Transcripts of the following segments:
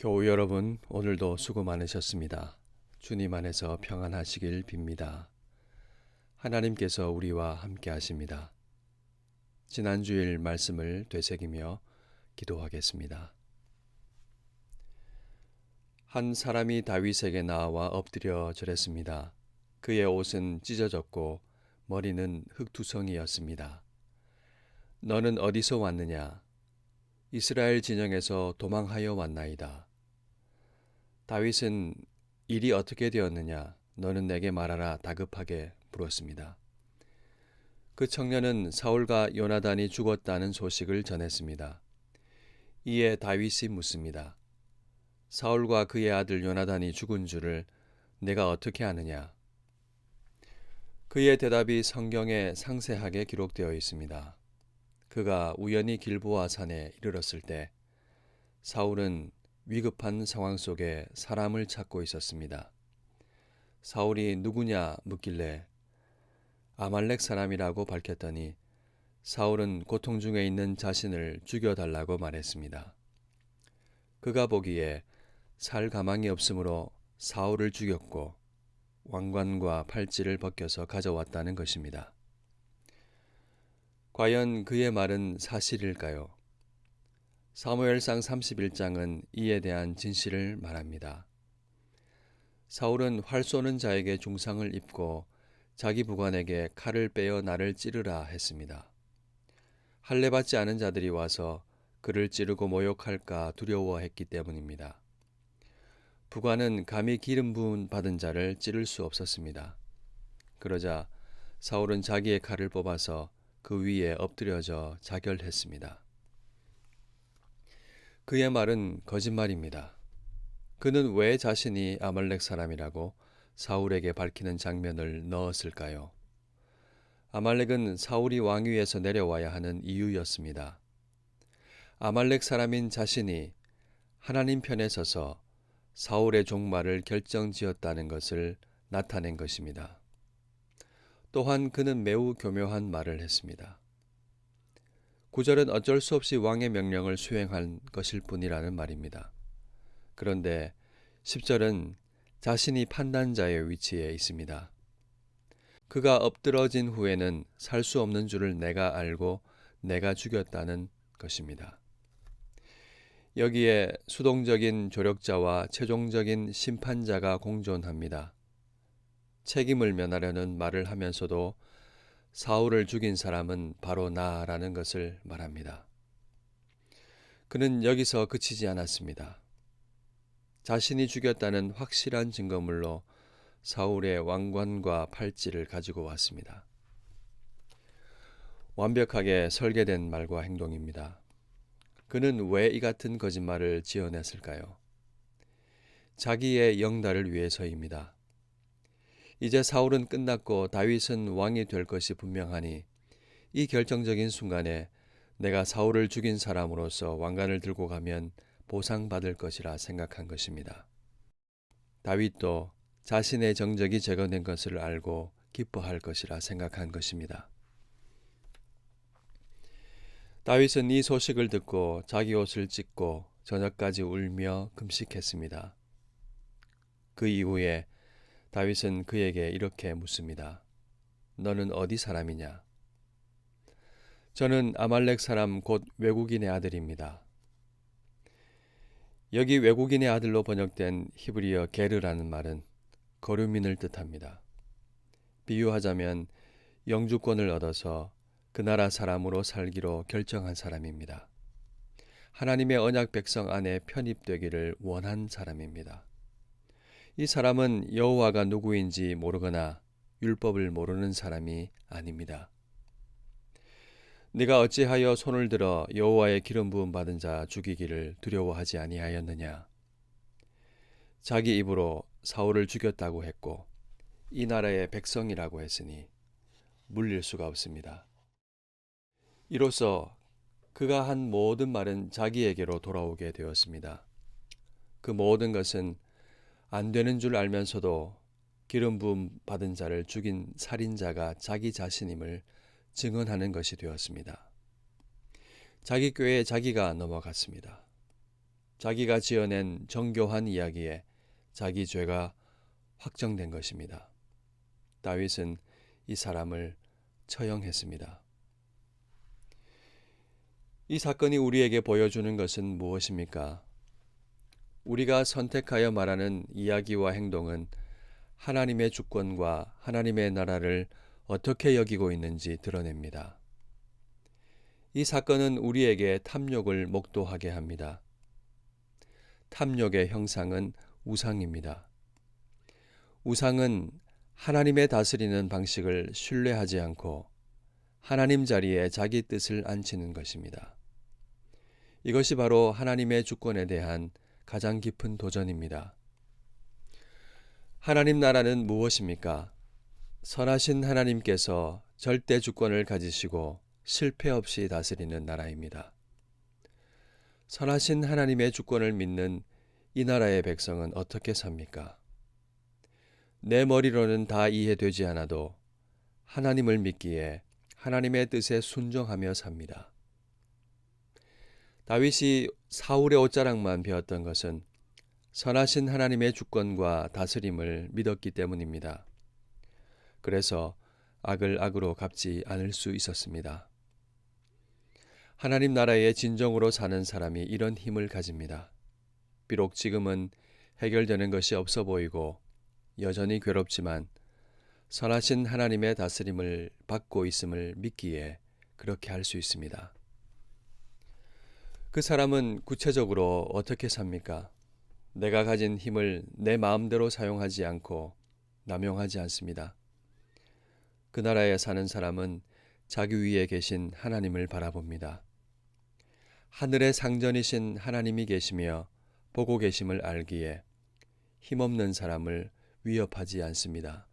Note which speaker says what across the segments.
Speaker 1: 교우 여러분, 오늘도 수고 많으셨습니다. 주님 안에서 평안하시길 빕니다. 하나님께서 우리와 함께 하십니다. 지난 주일 말씀을 되새기며 기도하겠습니다. 한 사람이 다윗에게 나와 엎드려 절했습니다. 그의 옷은 찢어졌고 머리는 흙투성이였습니다. 너는 어디서 왔느냐? 이스라엘 진영에서 도망하여 왔나이다. 다윗은 일이 어떻게 되었느냐? 너는 내게 말하라 다급하게 물었습니다. 그 청년은 사울과 요나단이 죽었다는 소식을 전했습니다. 이에 다윗이 묻습니다. 사울과 그의 아들 요나단이 죽은 줄을 내가 어떻게 아느냐? 그의 대답이 성경에 상세하게 기록되어 있습니다. 그가 우연히 길보아 산에 이르렀을 때 사울은 위급한 상황 속에 사람을 찾고 있었습니다. 사울이 누구냐 묻길래 아말렉 사람이라고 밝혔더니 사울은 고통 중에 있는 자신을 죽여달라고 말했습니다. 그가 보기에 살 가망이 없으므로 사울을 죽였고 왕관과 팔찌를 벗겨서 가져왔다는 것입니다. 과연 그의 말은 사실일까요? 사무엘상 31장은 이에 대한 진실을 말합니다. 사울은 활 쏘는 자에게 중상을 입고 자기 부관에게 칼을 빼어 나를 찌르라 했습니다. 할례 받지 않은 자들이 와서 그를 찌르고 모욕할까 두려워했기 때문입니다. 부관은 감히 기름 부음 받은 자를 찌를 수 없었습니다. 그러자 사울은 자기의 칼을 뽑아서 그 위에 엎드려져 자결했습니다. 그의 말은 거짓말입니다. 그는 왜 자신이 아말렉 사람이라고 사울에게 밝히는 장면을 넣었을까요? 아말렉은 사울이 왕위에서 내려와야 하는 이유였습니다. 아말렉 사람인 자신이 하나님 편에 서서 사울의 종말을 결정지었다는 것을 나타낸 것입니다. 또한 그는 매우 교묘한 말을 했습니다. 9절은 어쩔 수 없이 왕의 명령을 수행한 것일 뿐이라는 말입니다. 그런데 10절은 자신이 판단자의 위치에 있습니다. 그가 엎드러진 후에는 살 수 없는 줄을 내가 알고 내가 죽였다는 것입니다. 여기에 수동적인 조력자와 최종적인 심판자가 공존합니다. 책임을 면하려는 말을 하면서도 사울을 죽인 사람은 바로 나라는 것을 말합니다. 그는 여기서 그치지 않았습니다. 자신이 죽였다는 확실한 증거물로 사울의 왕관과 팔찌를 가지고 왔습니다. 완벽하게 설계된 말과 행동입니다. 그는 왜 이 같은 거짓말을 지어냈을까요? 자기의 영달을 위해서입니다. 이제 사울은 끝났고 다윗은 왕이 될 것이 분명하니 이 결정적인 순간에 내가 사울을 죽인 사람으로서 왕관을 들고 가면 보상받을 것이라 생각한 것입니다. 다윗도 자신의 정적이 제거된 것을 알고 기뻐할 것이라 생각한 것입니다. 다윗은 이 소식을 듣고 자기 옷을 찢고 저녁까지 울며 금식했습니다. 그 이후에 다윗은 그에게 이렇게 묻습니다. 너는 어디 사람이냐? 저는 아말렉 사람 곧 외국인의 아들입니다. 여기 외국인의 아들로 번역된 히브리어 게르라는 말은 거류민을 뜻합니다. 비유하자면 영주권을 얻어서 그 나라 사람으로 살기로 결정한 사람입니다. 하나님의 언약 백성 안에 편입되기를 원한 사람입니다. 이 사람은 여호와가 누구인지 모르거나 율법을 모르는 사람이 아닙니다. 네가 어찌하여 손을 들어 여호와의 기름 부음 받은 자 죽이기를 두려워하지 아니하였느냐? 자기 입으로 사울을 죽였다고 했고 이 나라의 백성이라고 했으니 물릴 수가 없습니다. 이로써 그가 한 모든 말은 자기에게로 돌아오게 되었습니다. 그 모든 것은 안 되는 줄 알면서도 기름 부음 받은 자를 죽인 살인자가 자기 자신임을 증언하는 것이 되었습니다. 자기 꾀에 자기가 넘어갔습니다. 자기가 지어낸 정교한 이야기에 자기 죄가 확정된 것입니다. 다윗은 이 사람을 처형했습니다. 이 사건이 우리에게 보여주는 것은 무엇입니까? 우리가 선택하여 말하는 이야기와 행동은 하나님의 주권과 하나님의 나라를 어떻게 여기고 있는지 드러냅니다. 이 사건은 우리에게 탐욕을 목도하게 합니다. 탐욕의 형상은 우상입니다. 우상은 하나님의 다스리는 방식을 신뢰하지 않고 하나님 자리에 자기 뜻을 앉히는 것입니다. 이것이 바로 하나님의 주권에 대한 가장 깊은 도전입니다. 하나님 나라는 무엇입니까? 선하신 하나님께서 절대 주권을 가지시고 실패 없이 다스리는 나라입니다. 선하신 하나님의 주권을 믿는 이 나라의 백성은 어떻게 삽니까? 내 머리로는 다 이해되지 않아도 하나님을 믿기에 하나님의 뜻에 순종하며 삽니다. 다윗이 사울의 옷자락만 베었던 것은 선하신 하나님의 주권과 다스림을 믿었기 때문입니다. 그래서 악을 악으로 갚지 않을 수 있었습니다. 하나님 나라의 진정으로 사는 사람이 이런 힘을 가집니다. 비록 지금은 해결되는 것이 없어 보이고 여전히 괴롭지만 선하신 하나님의 다스림을 받고 있음을 믿기에 그렇게 할 수 있습니다. 그 사람은 구체적으로 어떻게 삽니까? 내가 가진 힘을 내 마음대로 사용하지 않고 남용하지 않습니다. 그 나라에 사는 사람은 자기 위에 계신 하나님을 바라봅니다. 하늘의 상전이신 하나님이 계시며 보고 계심을 알기에 힘없는 사람을 위협하지 않습니다.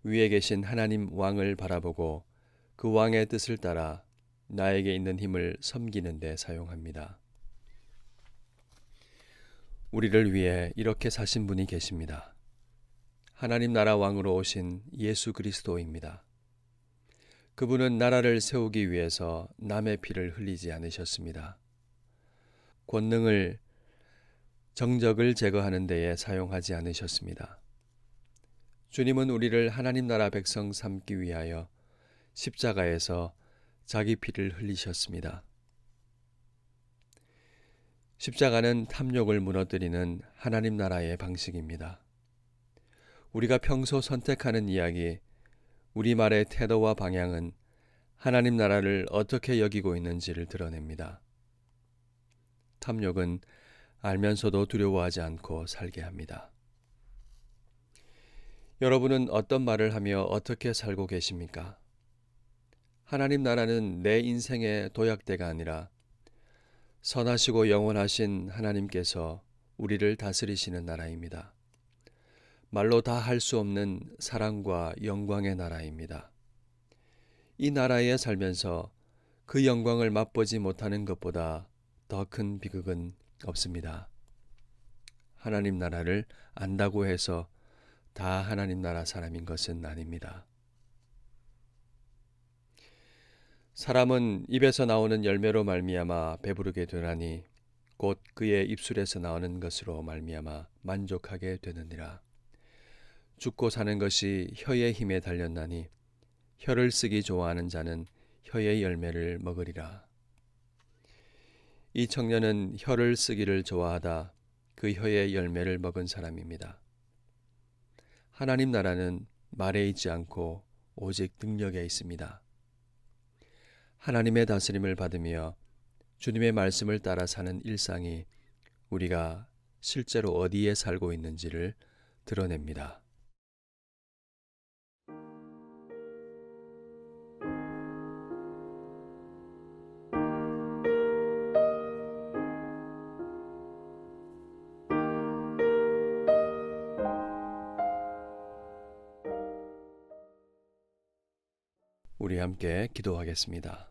Speaker 1: 위에 계신 하나님 왕을 바라보고 그 왕의 뜻을 따라 나에게 있는 힘을 섬기는 데 사용합니다. 우리를 위해 이렇게 사신 분이 계십니다. 하나님 나라 왕으로 오신 예수 그리스도입니다. 그분은 나라를 세우기 위해서 남의 피를 흘리지 않으셨습니다. 권능을 정적을 제거하는 데에 사용하지 않으셨습니다. 주님은 우리를 하나님 나라 백성 삼기 위하여 십자가에서 자기 피를 흘리셨습니다. 십자가는 탐욕을 무너뜨리는 하나님 나라의 방식입니다. 우리가 평소 선택하는 이야기, 우리말의 태도와 방향은 하나님 나라를 어떻게 여기고 있는지를 드러냅니다. 탐욕은 알면서도 두려워하지 않고 살게 합니다. 여러분은 어떤 말을 하며 어떻게 살고 계십니까? 하나님 나라는 내 인생의 도약대가 아니라 선하시고 영원하신 하나님께서 우리를 다스리시는 나라입니다. 말로 다 할 수 없는 사랑과 영광의 나라입니다. 이 나라에 살면서 그 영광을 맛보지 못하는 것보다 더 큰 비극은 없습니다. 하나님 나라를 안다고 해서 다 하나님 나라 사람인 것은 아닙니다. 사람은 입에서 나오는 열매로 말미암아 배부르게 되나니 곧 그의 입술에서 나오는 것으로 말미암아 만족하게 되느니라. 죽고 사는 것이 혀의 힘에 달렸나니 혀를 쓰기 좋아하는 자는 혀의 열매를 먹으리라. 이 청년은 혀를 쓰기를 좋아하다 그 혀의 열매를 먹은 사람입니다. 하나님 나라는 말에 있지 않고 오직 능력에 있습니다. 하나님의 다스림을 받으며 주님의 말씀을 따라 사는 일상이 우리가 실제로 어디에 살고 있는지를 드러냅니다. 우리 함께 기도하겠습니다.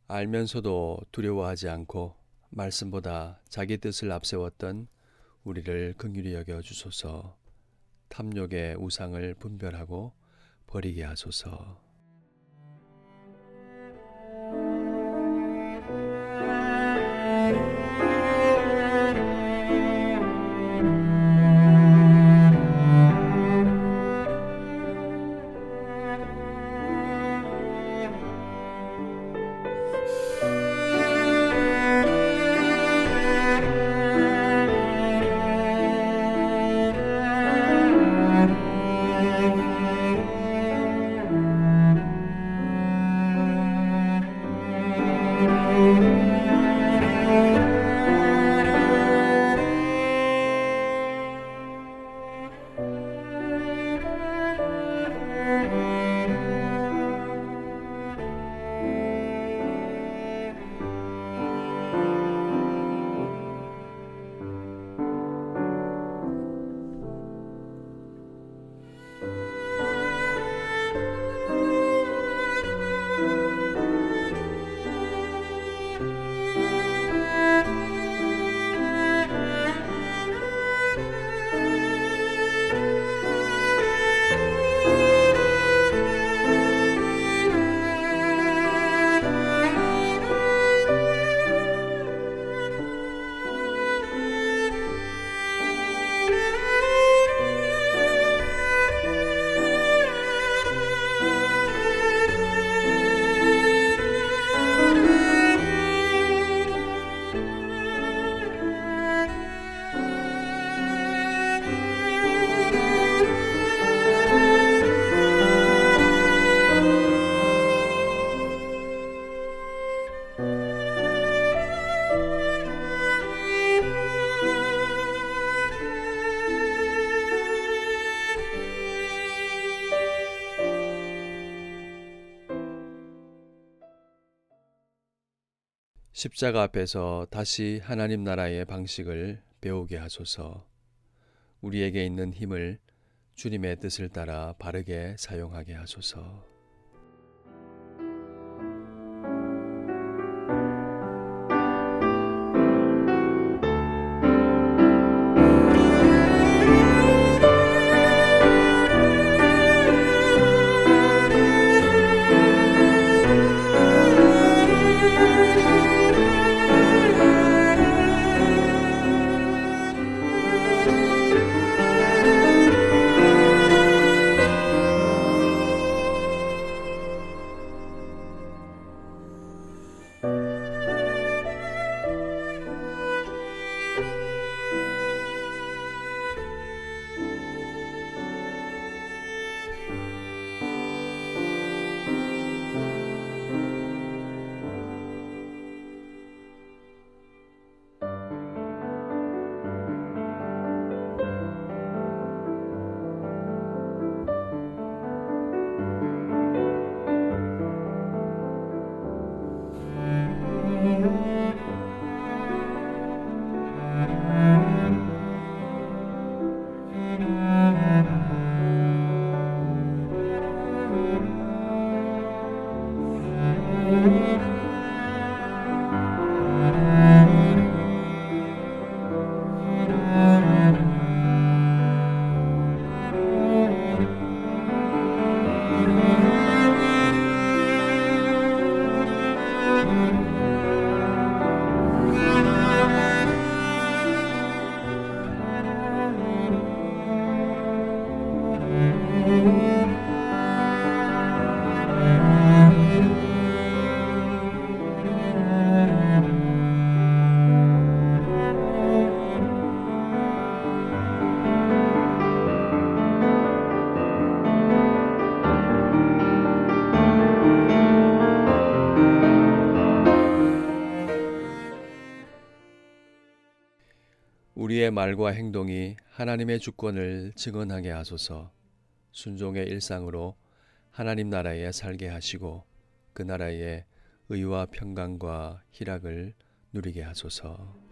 Speaker 1: 알면서도 두려워하지 않고 말씀보다 자기 뜻을 앞세웠던 우리를 긍휼히 여겨 주소서. 탐욕의 우상을 분별하고 버리게 하소서. 십자가 앞에서 다시 하나님 나라의 방식을 배우게 하소서. 우리에게 있는 힘을 주님의 뜻을 따라 바르게 사용하게 하소서. 우리의 말과 행동이 하나님의 주권을 증언하게 하소서. 순종의 일상으로 하나님 나라에 살게 하시고 그 나라의 의와 평강과 희락을 누리게 하소서.